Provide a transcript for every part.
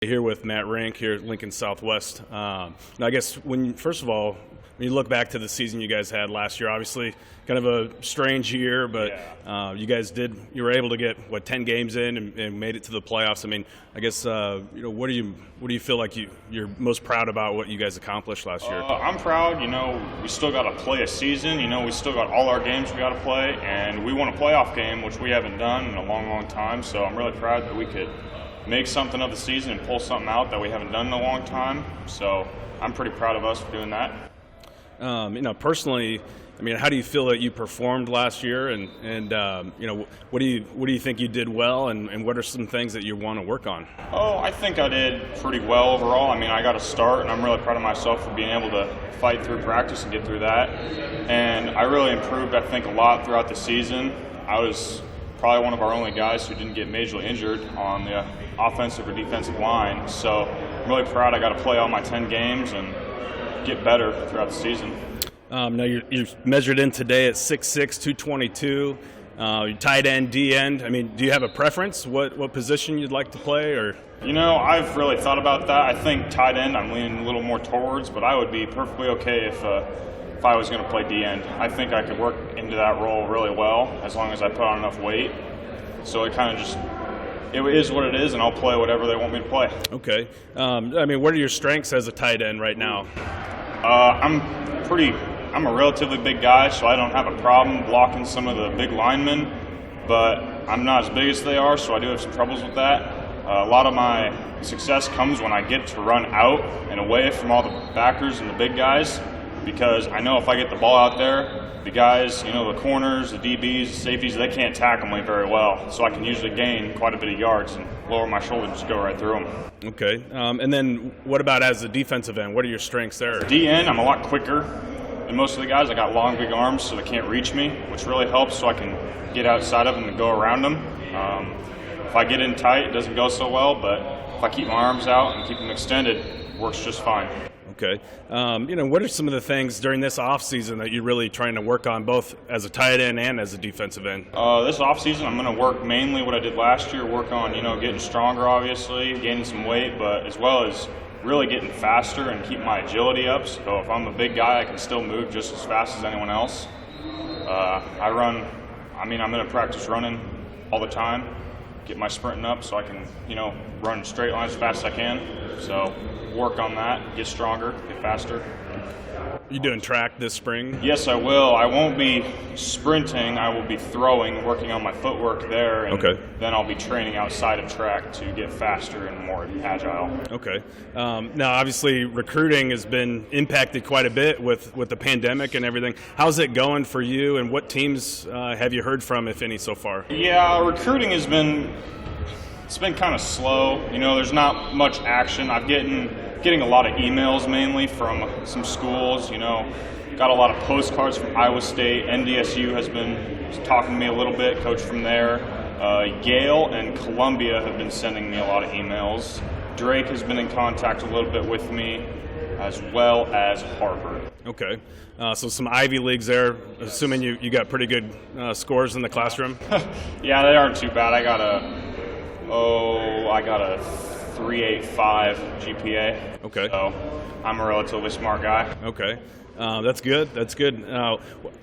Here with Matt Rink here at Lincoln Southwest. Now, I guess first of all, when you look back to the season you guys had last year, obviously kind of a strange year, but you were able to get 10 games in and made it to the playoffs. I mean, I guess what do you feel like you're most proud about what you guys accomplished last year? I'm proud. We still got to play a season. We still got all our games we got to play, and we won a playoff game, which we haven't done in a long, long time. So I'm really proud that we could make something of the season and pull something out that we haven't done in a long time. So I'm pretty proud of us for doing that. Personally, I mean, how do you feel that you performed last year, and what do you think you did well, and what are some things that you want to work on? Oh, I think I did pretty well overall. I mean, I got a start, and I'm really proud of myself for being able to fight through practice and get through that. And I really improved, I think, a lot throughout the season. I was probably one of our only guys who didn't get majorly injured on the offensive or defensive line. So I'm really proud I got to play all my 10 games and get better throughout the season. Now you're measured in today at 6'6", 222. You're tight end, D end. I mean, do you have a preference? What position you'd like to play? Or I've really thought about that. I think tight end I'm leaning a little more towards, but I would be perfectly okay if I was going to play D end. I think I could work into that role really well as long as I put on enough weight. So it kind of it is what it is, and I'll play whatever they want me to play. Okay. I mean, what are your strengths as a tight end right now? I'm a relatively big guy, so I don't have a problem blocking some of the big linemen, but I'm not as big as they are, so I do have some troubles with that. A lot of my success comes when I get to run out and away from all the backers and the big guys, because I know if I get the ball out there, the guys, the corners, the DBs, the safeties, they can't tackle me very well, so I can usually gain quite a bit of yards and lower my shoulder and just go right through them. Okay. And then what about as a defensive end? What are your strengths there? D end, I'm a lot quicker than most of the guys. I got long, big arms, so they can't reach me, which really helps so I can get outside of them and go around them. If I get in tight, it doesn't go so well, but if I keep my arms out and keep them extended, it works just fine. Okay. What are some of the things during this offseason that you're really trying to work on, both as a tight end and as a defensive end? This offseason, I'm going to work mainly what I did last year, work on, getting stronger, obviously, gaining some weight, but as well as really getting faster and keep my agility up. So if I'm a big guy, I can still move just as fast as anyone else. I'm going to practice running all the time, get my sprinting up so I can, run straight lines as fast as I can. So work on that, get stronger, get faster. You doing track this spring? Yes, I will. I won't be sprinting. I will be throwing, working on my footwork there, and then I'll be training outside of track to get faster and more agile. Okay. Now, obviously, recruiting has been impacted quite a bit with the pandemic and everything. How's it going for you, and what teams have you heard from, if any, so far? Yeah, recruiting has been kind of slow. There's not much action. I'm getting a lot of emails mainly from some schools. Got a lot of postcards from Iowa State. NDSU has been talking to me a little bit, coach from there. Yale and Columbia have been sending me a lot of emails. Drake has been in contact a little bit with me, as well as Harvard. Okay. So some Ivy Leagues there, assuming you got pretty good scores in the classroom? Yeah, they aren't too bad. I got a 3.85 GPA. Okay. So I'm a relatively smart guy. Okay. That's good. That's good.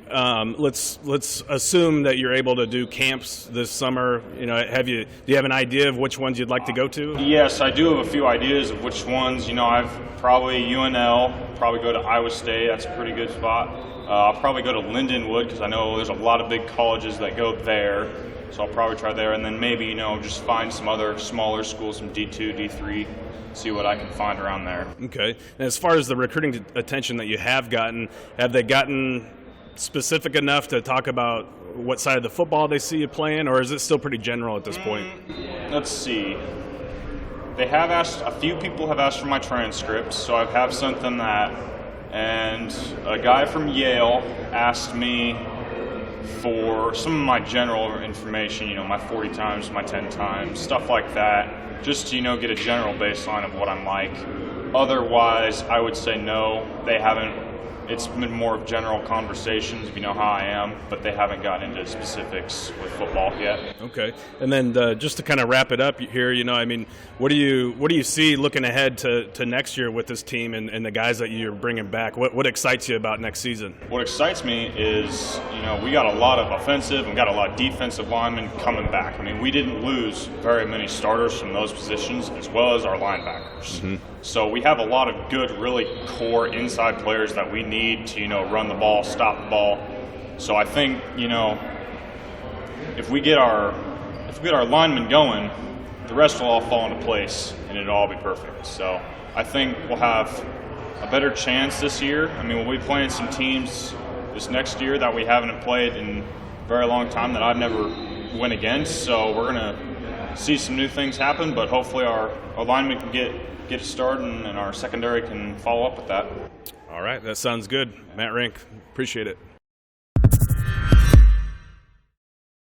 Let's assume that you're able to do camps this summer. Do you have an idea of which ones you'd like to go to? Yes, I do have a few ideas of which ones. I've probably UNL, probably go to Iowa State. That's a pretty good spot. I'll probably go to Lindenwood because I know there's a lot of big colleges that go there. So I'll probably try there, and then maybe, just find some other smaller schools, some D2, D3, see what I can find around there. Okay. And as far as the recruiting attention that you have they gotten specific enough to talk about what side of the football they see you playing, or is it still pretty general at this point? Let's see. A few people have asked for my transcripts, so I have sent them that. And a guy from Yale asked me for some of my general information, my 40 times, my 10 times, stuff like that, just to, get a general baseline of what I'm like. Otherwise, I would say no, they haven't it's been more of general conversations, if you know how I am, but they haven't gotten into specifics with football yet. Okay. And then just to kind of wrap it up here, I mean, what do you see looking ahead to next year with this team and the guys that you're bringing back? What excites you about next season? What excites me is, we got a lot of offensive and got a lot of defensive linemen coming back. I mean, we didn't lose very many starters from those positions as well as our linebackers. Mm-hmm. So we have a lot of good, really core inside players that we need to, run the ball, stop the ball. So I think, if we get our linemen going, the rest will all fall into place and it'll all be perfect. So I think we'll have a better chance this year. I mean, we'll be playing some teams this next year that we haven't played in a very long time that I've never went against. So we're going to see some new things happen, but hopefully our linemen can get it started and our secondary can follow up with that. All right, that sounds good. Matt Rink, appreciate it.